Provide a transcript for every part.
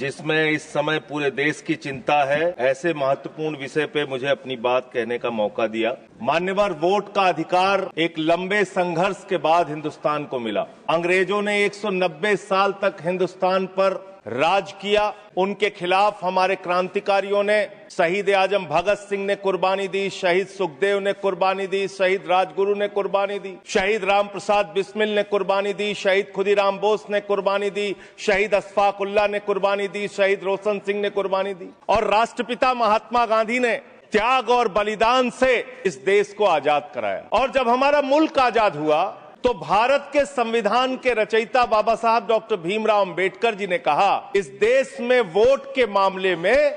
जिसमें इस समय पूरे देश की चिंता है, ऐसे महत्वपूर्ण विषय पे मुझे अपनी बात कहने का मौका दिया। मान्यवर, वोट का अधिकार एक लंबे संघर्ष के बाद हिंदुस्तान को मिला। अंग्रेजों ने 190 साल तक हिंदुस्तान पर राज किया। उनके खिलाफ हमारे क्रांतिकारियों ने, शहीद आजम भगत सिंह ने कुर्बानी दी, शहीद सुखदेव ने कुर्बानी दी, शहीद राजगुरु ने कुर्बानी दी, शहीद राम प्रसाद बिस्मिल ने कुर्बानी दी, शहीद खुदीराम बोस ने कुर्बानी दी, शहीद अशफाक उल्लाह ने कुर्बानी दी, शहीद रोशन सिंह ने कुर्बानी दी और राष्ट्रपिता महात्मा गांधी ने त्याग और बलिदान से इस देश को आजाद कराया। और जब हमारा मुल्क आजाद हुआ तो भारत के संविधान के रचयिता बाबा साहब डॉक्टर भीमराव अंबेडकर जी ने कहा, इस देश में वोट के मामले में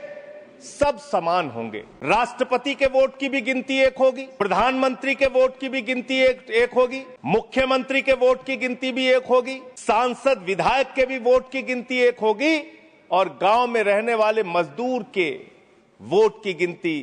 सब समान होंगे। राष्ट्रपति के वोट की भी गिनती एक होगी, प्रधानमंत्री के वोट की भी गिनती एक होगी, मुख्यमंत्री के वोट की गिनती भी एक होगी, सांसद विधायक के भी वोट की गिनती एक होगी और गांव में रहने वाले मजदूर के वोट की गिनती,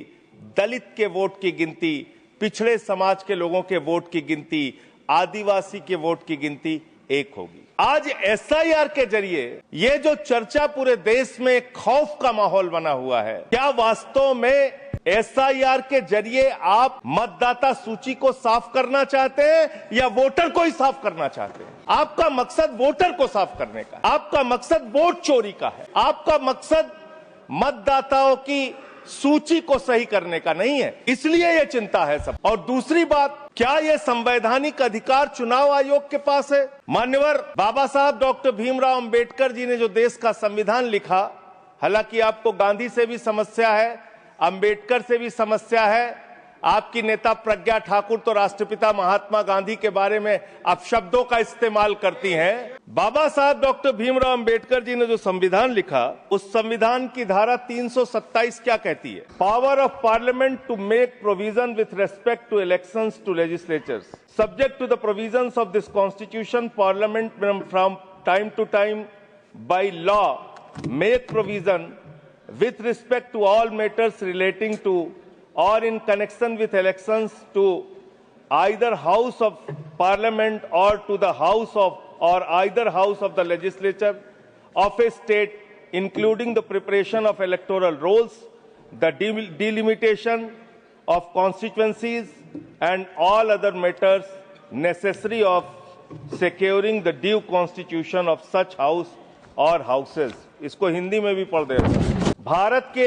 दलित के वोट की गिनती, पिछड़े समाज के लोगों के वोट की गिनती, आदिवासी के वोट की गिनती एक होगी। आज एसआईआर के जरिए ये जो चर्चा पूरे देश में एक खौफ का माहौल बना हुआ है, क्या वास्तव में एसआईआर के जरिए आप मतदाता सूची को साफ करना चाहते हैं या वोटर को ही साफ करना चाहते हैं? आपका मकसद वोटर को साफ करने का, आपका मकसद वोट चोरी का है, आपका मकसद मतदाताओं की सूची को सही करने का नहीं है। इसलिए ये चिंता है सब। और दूसरी बात, क्या ये संवैधानिक अधिकार चुनाव आयोग के पास है? मान्यवर, बाबा साहब डॉक्टर भीमराव अंबेडकर जी ने जो देश का संविधान लिखा, हालांकि आपको गांधी से भी समस्या है, अंबेडकर से भी समस्या है, आपकी नेता प्रज्ञा ठाकुर तो राष्ट्रपिता महात्मा गांधी के बारे में अपशब्दों का इस्तेमाल करती हैं। बाबा साहब डॉक्टर भीमराव अंबेडकर जी ने जो संविधान लिखा, उस संविधान की धारा 327 क्या कहती है? Power of parliament to make provision with respect to elections to legislatures subject to the provisions of this constitution, parliament from time to time by law make provision with respect to all matters relating to or in connection with elections to either house of parliament or to the house of or either house of the legislature of a state, including the preparation of electoral rolls, the delimitation of constituencies and all other matters necessary of securing the due constitution of such house or houses। इसको हिंदी में भी पढ़ देगा। भारत के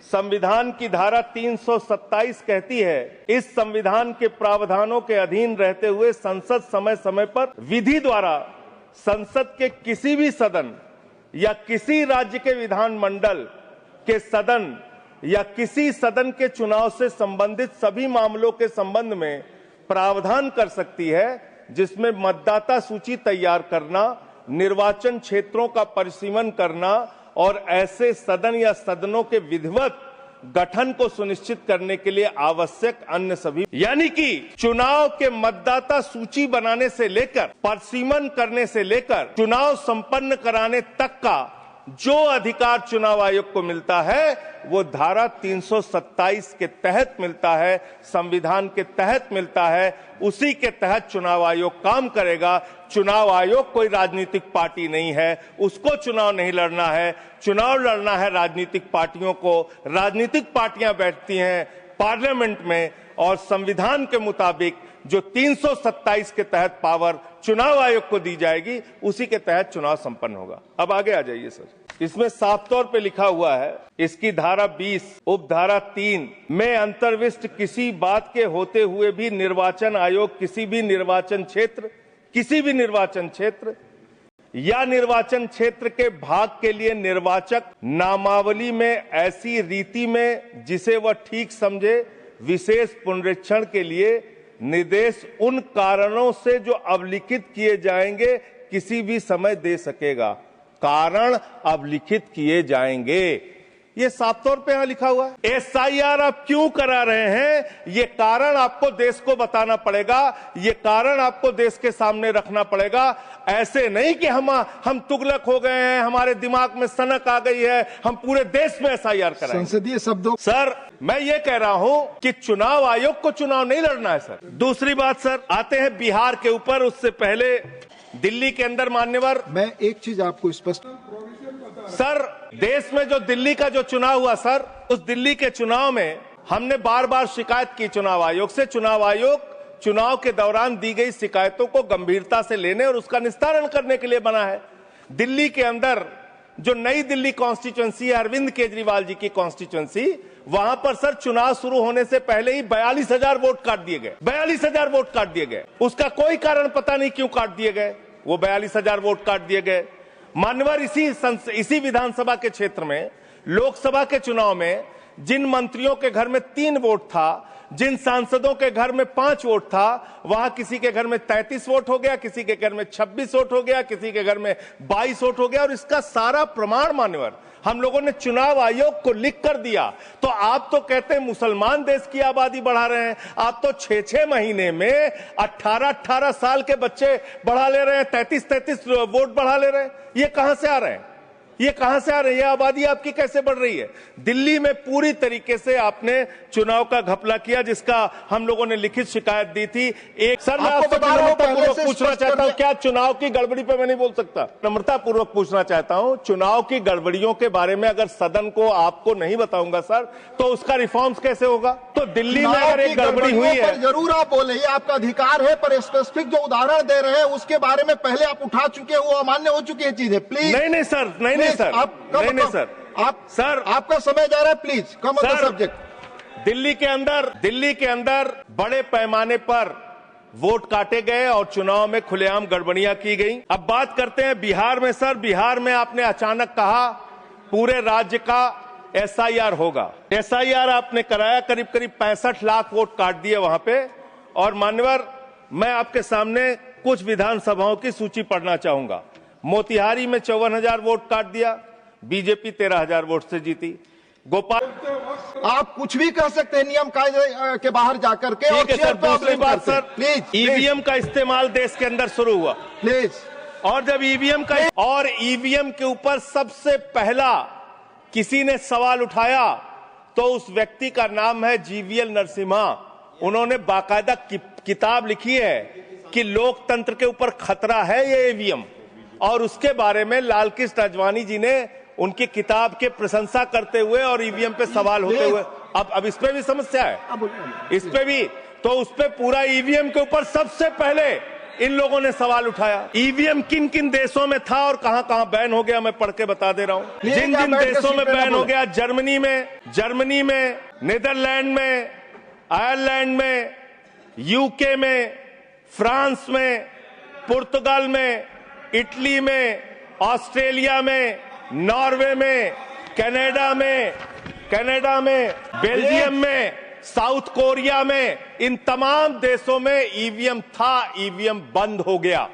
संविधान की धारा 327 कहती है, इस संविधान के प्रावधानों के अधीन रहते हुए संसद समय समय पर विधि द्वारा संसद के किसी भी सदन या किसी राज्य के विधानमंडल के सदन या किसी सदन के चुनाव से संबंधित सभी मामलों के संबंध में प्रावधान कर सकती है, जिसमें मतदाता सूची तैयार करना, निर्वाचन क्षेत्रों का परिसीमन करना और ऐसे सदन या सदनों के विधिवत गठन को सुनिश्चित करने के लिए आवश्यक अन्य सभी, यानी कि चुनाव के मतदाता सूची बनाने से लेकर, परिसीमन करने से लेकर, चुनाव संपन्न कराने तक का जो अधिकार चुनाव आयोग को मिलता है वो धारा 327 के तहत मिलता है, संविधान के तहत मिलता है। उसी के तहत चुनाव आयोग काम करेगा। चुनाव आयोग कोई राजनीतिक पार्टी नहीं है, उसको चुनाव नहीं लड़ना है। चुनाव लड़ना है राजनीतिक पार्टियों को। राजनीतिक पार्टियां बैठती हैं पार्लियामेंट में और संविधान के मुताबिक जो 327 के तहत पावर चुनाव आयोग को दी जाएगी, उसी के तहत चुनाव संपन्न होगा। अब आगे आ जाइए सर। इसमें साफ तौर पे लिखा हुआ है, इसकी धारा 20 उपधारा 3 में अंतर्विष्ट किसी बात के होते हुए भी निर्वाचन आयोग किसी भी निर्वाचन क्षेत्र या निर्वाचन क्षेत्र के भाग के लिए निर्वाचक नामावली में ऐसी रीति में जिसे वह ठीक समझे विशेष पुनरीक्षण के लिए निर्देश उन कारणों से जो अवलिखित किए जाएंगे किसी भी समय दे सकेगा। कारण अवलिखित किए जाएंगे, ये साफ तौर पे यहां लिखा हुआ है। एसआईआर आप क्यों करा रहे हैं, ये कारण आपको देश को बताना पड़ेगा, ये कारण आपको देश के सामने रखना पड़ेगा। ऐसे नहीं कि हम तुगलक हो गए हैं, हमारे दिमाग में सनक आ गई है, हम पूरे देश में एसआईआर कराएंगे। संसदीय शब्दों सर, मैं ये कह रहा हूं कि चुनाव आयोग को चुनाव नहीं लड़ना है सर। दूसरी बात सर, आते हैं बिहार के ऊपर, उससे पहले दिल्ली के अंदर मान्यवर, मैं एक चीज आपको स्पष्ट सर, देश में जो दिल्ली का जो चुनाव हुआ सर, उस दिल्ली के चुनाव में हमने बार बार शिकायत की चुनाव आयोग से। चुनाव आयोग चुनाव के दौरान दी गई शिकायतों को गंभीरता से लेने और उसका निस्तारण करने के लिए बना है। दिल्ली के अंदर जो नई दिल्ली कॉन्स्टिट्यूएंसी है, अरविंद केजरीवाल जी की कॉन्स्टिट्यूएंसी, वहां पर सर चुनाव शुरू होने से पहले ही 42,000 वोट काट दिए गए। 42,000 वोट काट दिए गए। उसका कोई कारण पता नहीं क्यों काट दिए गए। वो 42,000 वोट काट दिए गए। मान्यवर, इसी विधानसभा के क्षेत्र में लोकसभा के चुनाव में जिन मंत्रियों के घर में 3 वोट था, जिन सांसदों के घर में 5 वोट था, वहां किसी के घर में 33 वोट हो गया, किसी के घर में 26 वोट हो गया, किसी के घर में 22 वोट हो गया। और इसका सारा प्रमाण मान्यवर हम लोगों ने चुनाव आयोग को लिख कर दिया। तो आप तो कहते हैं मुसलमान देश की आबादी बढ़ा रहे हैं, आप तो 6-6 महीने में 18-18 साल के बच्चे बढ़ा ले रहे हैं, 33-33 वोट बढ़ा ले रहे हैं। ये कहां से आ रहे हैं? ये कहां से आ रही है? आबादी आपकी कैसे बढ़ रही है? दिल्ली में पूरी तरीके से आपने चुनाव का घपला किया, जिसका हम लोगों ने लिखित शिकायत दी थी। एक सर, मैं आपसे नम्रतापूर्वक पूछना चाहता हूं, क्या चुनाव की गड़बड़ी पे मैं नहीं बोल सकता? नम्रतापूर्वक पूछना चाहता हूं, चुनाव की गड़बड़ियों के बारे में अगर सदन को आपको नहीं बताऊंगा सर, तो उसका रिफॉर्म्स कैसे होगा? तो दिल्ली में अगर एक गड़बड़ी हुई है, जरूर आप बोले, ये आपका अधिकार है, पर स्पेसिफिक जो उदाहरण दे रहे हैं उसके बारे में पहले आप उठा चुके हो, अमान्य हो चुकी है चीजें। प्लीज नहीं सर, नहीं सर, सर, आपका समय जा रहा है। Please come on the subject. Delhi के अंदर बड़े पैमाने पर वोट काटे गए और चुनाव में खुलेआम गड़बड़ियां की गई। अब बात करते हैं बिहार में। सर, बिहार में आपने अचानक कहा पूरे राज्य का SIR होगा। SIR आपने कराया, करीब 65 लाख वोट काट दिए वहां पे। और मान्यवर, मैं आपके सामने कुछ विधानसभाओं की सूची पढ़ना चाहूंगा। मोतिहारी में 54,000 वोट काट दिया, बीजेपी 13,000 वोट से जीती। गोपाल, आप कुछ भी कह सकते हैं नियम कायदे के बाहर जाकर के। ठीक है सर, दूसरी बात सर, प्लीज, EVM का इस्तेमाल देश के अंदर शुरू हुआ। प्लीज। और जब EVM के ऊपर सबसे पहला किसी ने सवाल उठाया तो उस व्यक्ति का नाम है GVL नरसिम्हा। उन्होंने बाकायदा किताब लिखी है कि लोकतंत्र के ऊपर खतरा है ये EVM, और उसके बारे में लाल कृष्ण आडवाणी जी ने उनकी किताब के प्रशंसा करते हुए और EVM पे सवाल होते हुए, अब इस पे भी समस्या है, इस पे भी। तो उस पे पूरा EVM के ऊपर सबसे पहले इन लोगों ने सवाल उठाया। EVM किन किन देशों में था और कहां कहां बैन हो गया, मैं पढ़ के बता दे रहा हूं। जिन जिन देशों में बैन हो गया, जर्मनी में, नीदरलैंड में, आयरलैंड में, UK में, फ्रांस में, पुर्तगाल में, इटली में, ऑस्ट्रेलिया में, नॉर्वे में, कनाडा में, बेल्जियम में, साउथ कोरिया में, इन तमाम देशों में EVM था। EVM बंद हो गया।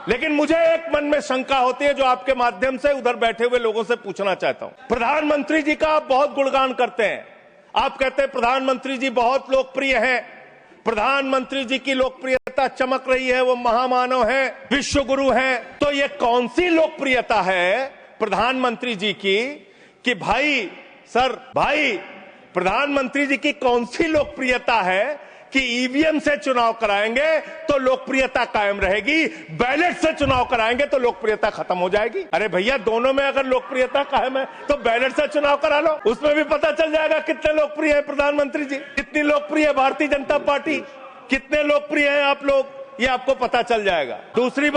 लेकिन मुझे एक मन में शंका होती है, जो आपके माध्यम से उधर बैठे हुए लोगों से पूछना चाहता हूं। प्रधानमंत्री जी का आप बहुत गुणगान करते हैं। आप कहते हैं प्रधानमंत्री जी बहुत लोकप्रिय हैं, प्रधानमंत्री जी की लोकप्रियता चमक रही है, वो महामानव हैं, विश्व गुरु हैं। तो ये कौन सी लोकप्रियता है प्रधानमंत्री जी की कि भाई प्रधानमंत्री जी की कौन सी लोकप्रियता है कि EVM से चुनाव कराएंगे तो लोकप्रियता कायम रहेगी, बैलेट से चुनाव कराएंगे तो लोकप्रियता खत्म हो जाएगी? अरे भैया, दोनों में अगर लोकप्रियता कायम है तो बैलेट से चुनाव करा लो, उसमें भी पता चल जाएगा कितने लोकप्रिय है प्रधानमंत्री जी, कितनी लोकप्रिय है भारतीय जनता पार्टी, कितने लोकप्रिय हैं आप लोग, ये आपको पता चल जाएगा। दूसरी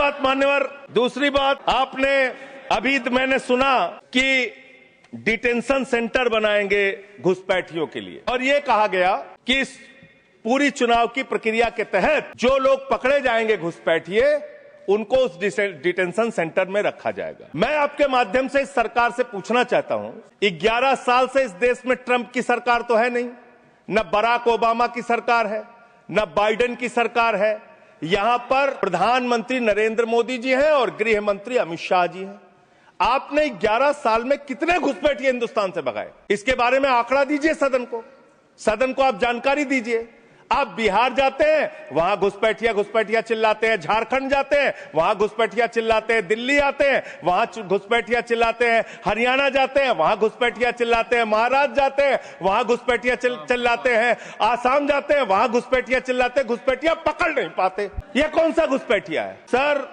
बात आपने अभी मैंने सुना कि डिटेंशन सेंटर बनाएंगे घुसपैठियों के लिए, और यह कहा गया कि इस पूरी चुनाव की प्रक्रिया के तहत जो लोग पकड़े जाएंगे घुसपैठिए, उनको उस डिटेंशन सेंटर में रखा जाएगा। मैं आपके माध्यम से इस सरकार से पूछना चाहता हूं, 11 साल से इस देश में ट्रंप की सरकार तो है नहीं, न बराक ओबामा की सरकार है, न बाइडेन की सरकार है। यहां पर प्रधानमंत्री नरेंद्र मोदी जी हैं और गृह मंत्री अमित शाह जी हैं। आपने 11 साल में कितने घुसपैठिए हिंदुस्तान से भगाए? इसके बारे में आंकड़ा दीजिए सदन को आप जानकारी दीजिए। आप बिहार जाते हैं, वहां घुसपैठिया चिल्लाते हैं, झारखंड जाते हैं, वहां घुसपैठिया चिल्लाते हैं, दिल्ली आते हैं, वहां घुसपैठिया चिल्लाते हैं, हरियाणा जाते हैं, वहां घुसपैठिया चिल्लाते हैं, महाराष्ट्र जाते हैं, वहां घुसपैठिया चिल्लाते हैं, आसाम जाते हैं, वहां घुसपैठिया चिल्लाते हैं, घुसपैठिया पकड़ नहीं पाते। यह कौन सा घुसपैठिया है सर?